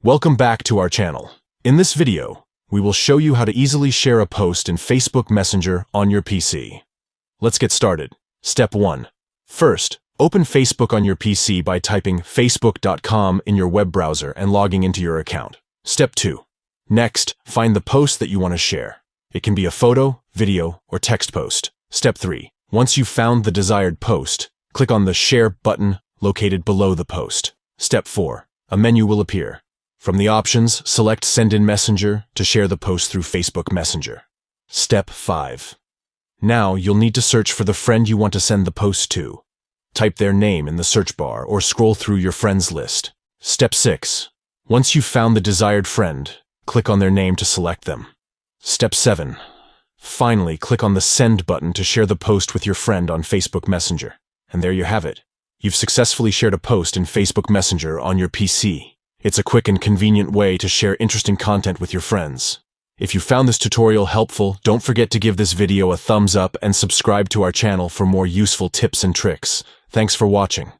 Welcome back to our channel. In this video, we will show you how to easily share a post in Facebook Messenger on your PC. Let's get started. Step 1. First, open Facebook on your PC by typing facebook.com in your web browser and logging into your account. Step 2. Next, find the post that you want to share. It can be a photo, video, or text post. Step 3. Once you've found the desired post, click on the Share button located below the post. Step 4. A menu will appear. From the options, select Send in Messenger to share the post through Facebook Messenger. Step 5. Now you'll need to search for the friend you want to send the post to. Type their name in the search bar or scroll through your friends list. Step 6. Once you've found the desired friend, click on their name to select them. Step 7. Finally, click on the Send button to share the post with your friend on Facebook Messenger. And there you have it. You've successfully shared a post in Facebook Messenger on your PC. It's a quick and convenient way to share interesting content with your friends. If you found this tutorial helpful, don't forget to give this video a thumbs up and subscribe to our channel for more useful tips and tricks. Thanks for watching.